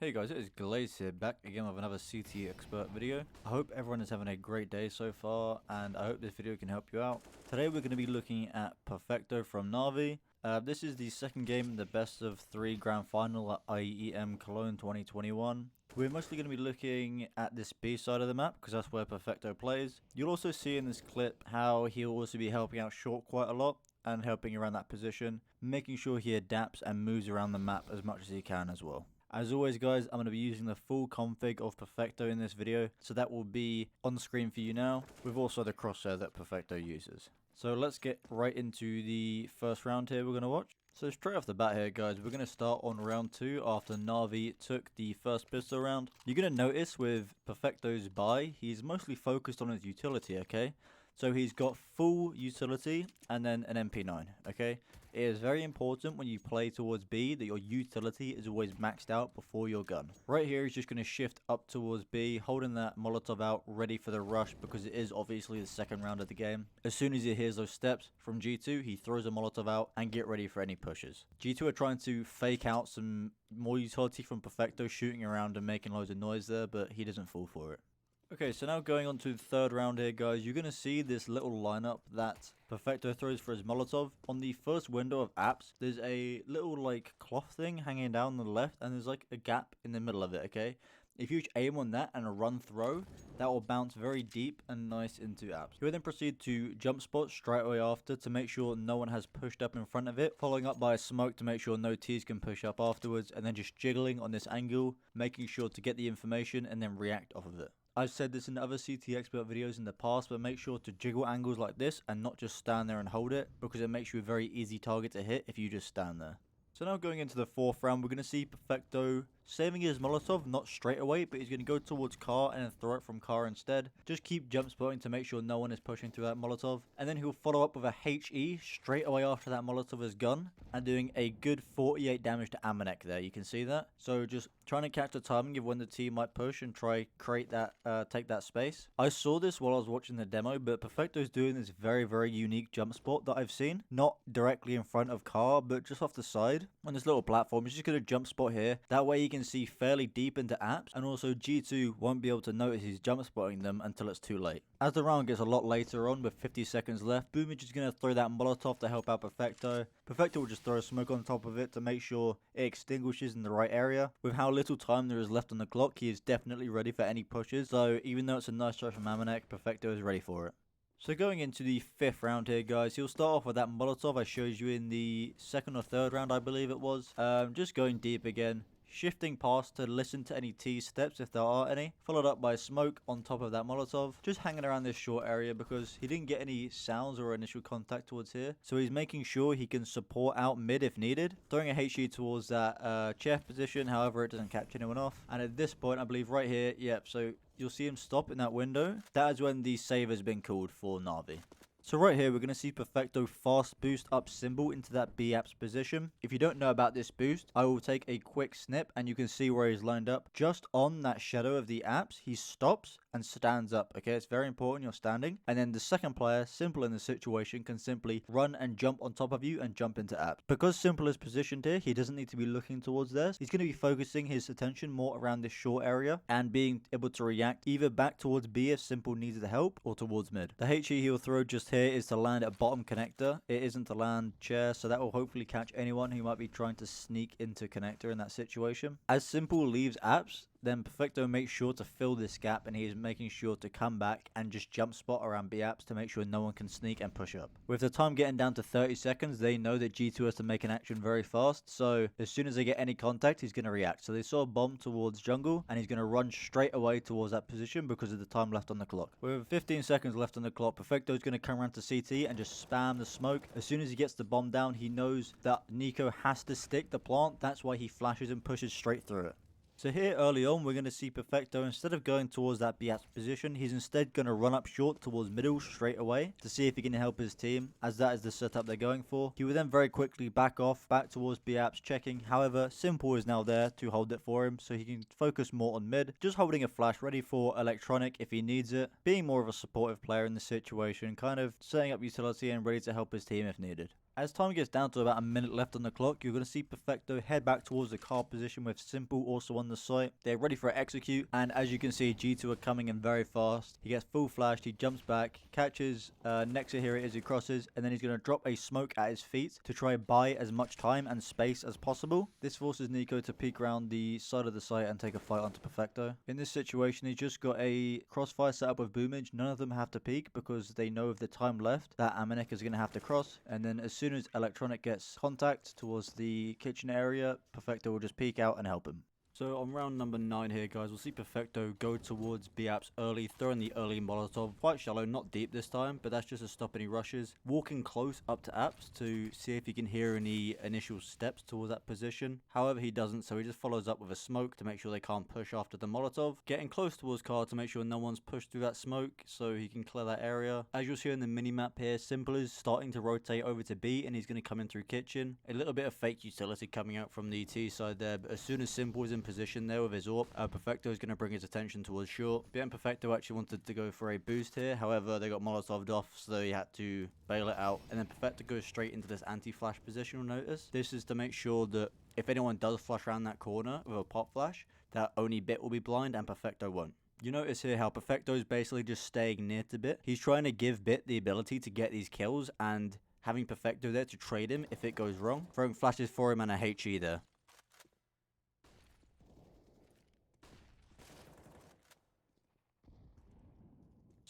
Hey guys, it is Glaze here, back again with another CT expert video. I hope everyone is having a great day so far, and I hope this video can help you out. Today we're going to be looking at Perfecto from NaVi. This is the second game in the best of 3 grand final at IEM Cologne 2021. We're mostly going to be looking at this B side of the map, because that's where Perfecto plays. You'll also see in this clip how he'll also be helping out short quite a lot, and helping around that position, making sure he adapts and moves around the map as much as he can as well. As always guys, I'm going to be using the full config of Perfecto in this video, so that will be on the screen for you now, with also the crosshair that Perfecto uses. So let's get right into the first round here we're going to watch. So straight off the bat here guys, we're going to start on round 2 after NaVi took the first pistol round. You're going to notice with Perfecto's buy, he's mostly focused on his utility, okay? So he's got full utility and then an MP9, okay? It is very important when you play towards B that your utility is always maxed out before your gun. Right here he's just going to shift up towards B, holding that Molotov out, ready for the rush, because it is obviously the second round of the game. As soon as he hears those steps from G2, he throws a Molotov out and get ready for any pushes. G2 are trying to fake out some more utility from Perfecto, shooting around and making loads of noise there, but he doesn't fall for it. Okay, so now going on to the third round here, guys, you're going to see this little lineup that Perfecto throws for his Molotov. On the first window of apps, there's a little, like, cloth thing hanging down on the left, and there's, like, a gap in the middle of it, okay? If you aim on that and a run throw, that will bounce very deep and nice into apps. You will then proceed to jump spot straight away after to make sure no one has pushed up in front of it, following up by a smoke to make sure no T's can push up afterwards, and then just jiggling on this angle, making sure to get the information and then react off of it. I've said this in other CT expert videos in the past, but make sure to jiggle angles like this and not just stand there and hold it, because it makes you a very easy target to hit if you just stand there. So now going into the fourth round, we're going to see Perfecto saving his Molotov, not straight away, but he's going to go towards car and then throw it from car instead. Just keep jump spotting to make sure no one is pushing through that Molotov. And then he'll follow up with a HE straight away after that Molotov is gone, and doing a good 48 damage to Amanek there. You can see that. So just trying to catch the timing of when the team might push and try create that, take that space. I saw this while I was watching the demo, but Perfecto's doing this very, very unique jump spot that I've seen. Not directly in front of car, but just off the side on this little platform. He's just going to jump spot here. That way he can see fairly deep into apps, and also G2 won't be able to notice he's jump spotting them until it's too late. As the round gets a lot later on with 50 seconds left, Boomage is going to throw that Molotov to help out Perfecto. Perfecto will just throw a smoke on top of it to make sure it extinguishes in the right area. With how little time there is left on the clock, he is definitely ready for any pushes, so even though it's a nice shot from Amanek, Perfecto is ready for it. So going into the fifth round here guys, he'll start off with that Molotov I showed you in the second or third round, I believe it was. Just going deep again. Shifting past to listen to any T steps if there are any, followed up by smoke on top of that Molotov, just hanging around this short area because he didn't get any sounds or initial contact towards here, so he's making sure he can support out mid if needed, throwing a HE towards that chair position, however it doesn't catch anyone off. And at this point I believe right here, yep, so you'll see him stop in that window. That is when the save has been called for NaVi. So right here, we're going to see Perfecto fast boost up symbol into that B apps position. If you don't know about this boost, I will take a quick snip and you can see where he's lined up. Just on that shadow of the apps, he stops and stands up, okay? It's very important you're standing. And then the second player, Simple in this situation, can simply run and jump on top of you and jump into apps. Because Simple is positioned here, he doesn't need to be looking towards there. He's going to be focusing his attention more around this short area and being able to react either back towards B if Simple needs the help or towards mid. The HE he'll throw just here is to land at bottom connector. It isn't to land chair, so that will hopefully catch anyone who might be trying to sneak into connector in that situation. As Simple leaves apps, then Perfecto makes sure to fill this gap, and he is making sure to come back and just jump spot around B apps to make sure no one can sneak and push up. With the time getting down to 30 seconds, they know that G2 has to make an action very fast, so as soon as they get any contact, he's going to react. So they saw a bomb towards jungle, and he's going to run straight away towards that position because of the time left on the clock. With 15 seconds left on the clock, Perfecto is going to come around to CT and just spam the smoke. As soon as he gets the bomb down, he knows that Nico has to stick the plant. That's why he flashes and pushes straight through it. So here early on, we're going to see Perfecto, instead of going towards that B apps position, he's instead going to run up short towards middle straight away to see if he can help his team, as that is the setup they're going for. He will then very quickly back off, back towards B apps, checking. However, Simple is now there to hold it for him, so he can focus more on mid, just holding a flash ready for electronic if he needs it, being more of a supportive player in the situation, kind of setting up utility and ready to help his team if needed. As time gets down to about a minute left on the clock, you're going to see Perfecto head back towards the car position with Simple also on the site. They're ready for execute, and as you can see, G2 are coming in very fast. He gets full flashed, he jumps back, catches NartOutHere as he crosses, and then he's going to drop a smoke at his feet to try and buy as much time and space as possible. This forces Nico to peek around the side of the site and take a fight onto Perfecto. In this situation, he's just got a crossfire set up with Boomage. None of them have to peek because they know with the time left that Amanek is going to have to cross, and then as soon as Electronic gets contact towards the kitchen area, Perfecto will just peek out and help him. So on round number 9 here, guys, we'll see Perfecto go towards B-Apps early, throwing the early Molotov. Quite shallow, not deep this time, but that's just to stop any rushes. Walking close up to Apps to see if he can hear any initial steps towards that position. However, he doesn't, so he just follows up with a smoke to make sure they can't push after the Molotov. Getting close towards Car to make sure no one's pushed through that smoke so he can clear that area. As you'll see in the mini-map here, Simple is starting to rotate over to B, and he's going to come in through kitchen. A little bit of fake utility coming out from the T side there, but as soon as Simple is in position there with his AWP, Perfecto is going to bring his attention towards short. Bien Perfecto actually wanted to go for a boost here, however they got Molotoved off, so he had to bail it out, and then Perfecto goes straight into this anti-flash position. You'll notice this is to make sure that if anyone does flash around that corner with a pop flash, that only Bit will be blind and Perfecto won't. You notice here how Perfecto is basically just staying near to Bit. He's trying to give Bit the ability to get these kills and having Perfecto there to trade him if it goes wrong. Throwing flashes for him and a HE there.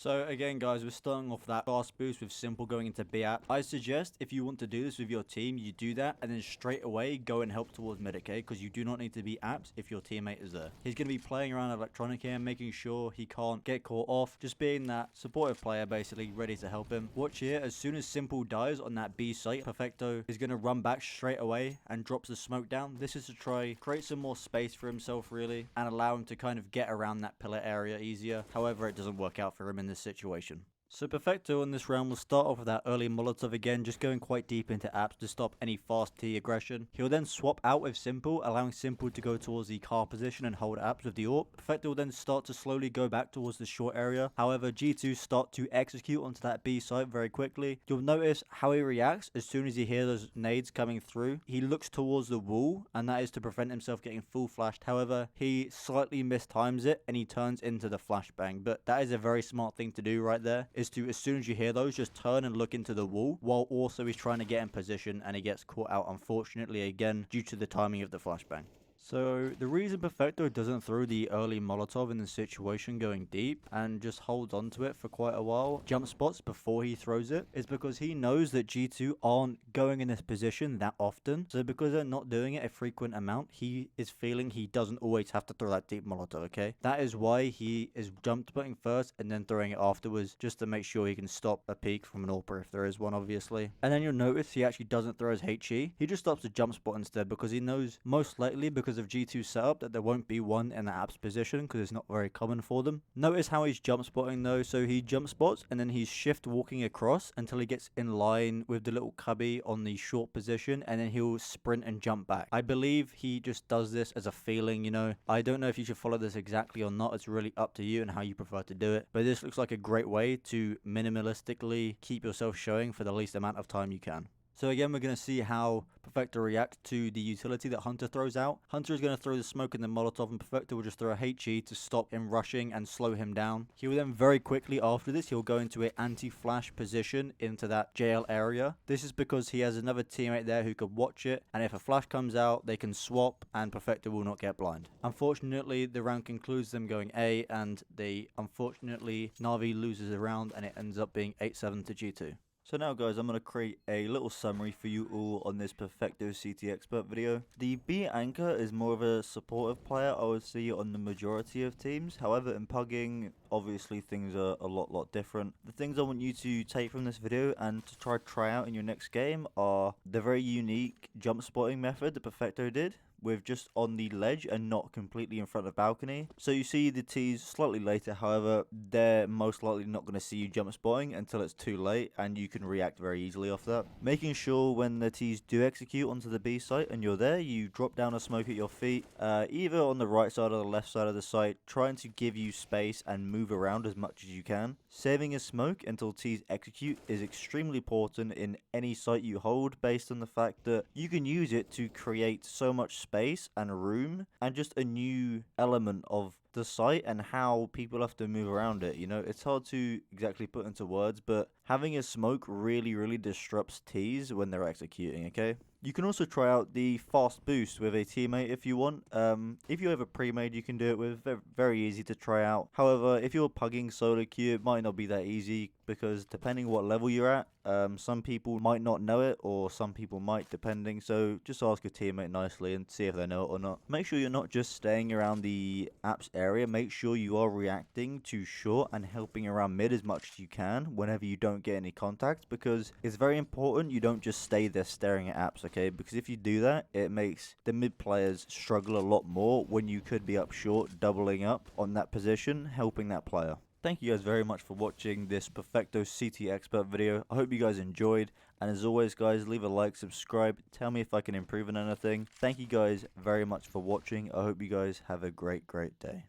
So again, guys, we're starting off that fast boost with Simple going into B-App. I suggest if you want to do this with your team, you do that and then straight away go and help towards mid, okay? Because you do not need to be apps if your teammate is there. He's going to be playing around Electronic here, making sure he can't get caught off. Just being that supportive player, basically, ready to help him. Watch here, as soon as Simple dies on that B site, Perfecto is going to run back straight away and drops the smoke down. This is to try create some more space for himself, really, and allow him to kind of get around that pillar area easier. However, it doesn't work out for him in this situation. So Perfecto in this round will start off with that early Molotov again, just going quite deep into apps to stop any fast T aggression. He'll then swap out with Simple, allowing Simple to go towards the car position and hold apps with the AWP. Perfecto will then start to slowly go back towards the short area. However, G2 start to execute onto that B site very quickly. You'll notice how he reacts as soon as he hears those nades coming through. He looks towards the wall, and that is to prevent himself getting full flashed. However, he slightly mistimes it and he turns into the flashbang. But that is a very smart thing to do right there, is to, as soon as you hear those, just turn and look into the wall, while also he's trying to get in position, and he gets caught out, unfortunately, again, due to the timing of the flashbang. So the reason Perfecto doesn't throw the early Molotov in the situation going deep and just holds on to it for quite a while, jump spots before he throws it, is because he knows that G2 aren't going in this position that often. So because they're not doing it a frequent amount, he is feeling he doesn't always have to throw that deep Molotov, okay? That is why he is jump spotting first and then throwing it afterwards, just to make sure he can stop a peek from an AWPer if there is one, obviously. And then you'll notice he actually doesn't throw his HE. He just stops the jump spot instead, because he knows most likely because of G2 setup that there won't be one in the apps position, because it's not very common for them. Notice how he's jump spotting though. So he jump spots and then he's shift walking across until he gets in line with the little cubby on the short position, and then he'll sprint and jump back. I believe he just does this as a feeling, you know. I don't know if you should follow this exactly or not. It's really up to you and how you prefer to do it, but this looks like a great way to minimalistically keep yourself showing for the least amount of time you can. So again, we're going to see how Perfecto reacts to the utility that Hunter throws out. Hunter is going to throw the smoke in the Molotov, and Perfecto will just throw a HE to stop him rushing and slow him down. He will then very quickly after this, he'll go into an anti-flash position into that jail area. This is because he has another teammate there who could watch it, and if a flash comes out, they can swap and Perfecto will not get blind. Unfortunately, the round concludes them going A, and unfortunately, NaVi loses the round and it ends up being 8-7 to G2. So now guys, I'm going to create a little summary for you all on this Perfecto CT Expert video. The B anchor is more of a supportive player I would see on the majority of teams. However, in pugging, obviously things are a lot different. The things I want you to take from this video and to try out in your next game are the very unique jump spotting method that Perfecto did. with just on the ledge and not completely in front of the balcony. So you see the T's slightly later, however, they're most likely not going to see you jump spotting until it's too late, and you can react very easily off that. Making sure when the T's do execute onto the B site and you're there, you drop down a smoke at your feet, either on the right side or the left side of the site, trying to give you space and move around as much as you can. Saving a smoke until T's execute is extremely important in any site you hold, based on the fact that you can use it to create so much space and room and just a new element of the site and how people have to move around it. You know, it's hard to exactly put into words, but having a smoke really disrupts T's when they're executing, okay? You can also try out the fast boost with a teammate if you want. If you have a pre-made you can do it with, very easy to try out. However, if you're pugging solo queue, it might not be that easy, because depending what level you're at, some people might not know it, or some people might, depending. So just ask a teammate nicely and see if they know it or not. Make sure you're not just staying around the apps area. Make sure you are reacting to short and helping around mid as much as you can whenever you don't get any contact, because it's very important you don't just stay there staring at apps, okay? Because if you do that, it makes the mid players struggle a lot more when you could be up short, doubling up on that position, helping that player. Thank you guys very much for watching this Perfecto CT Expert video. I hope you guys enjoyed, and as always guys, leave a like, subscribe, tell me if I can improve on anything. Thank you guys very much for watching. I hope you guys have a great day.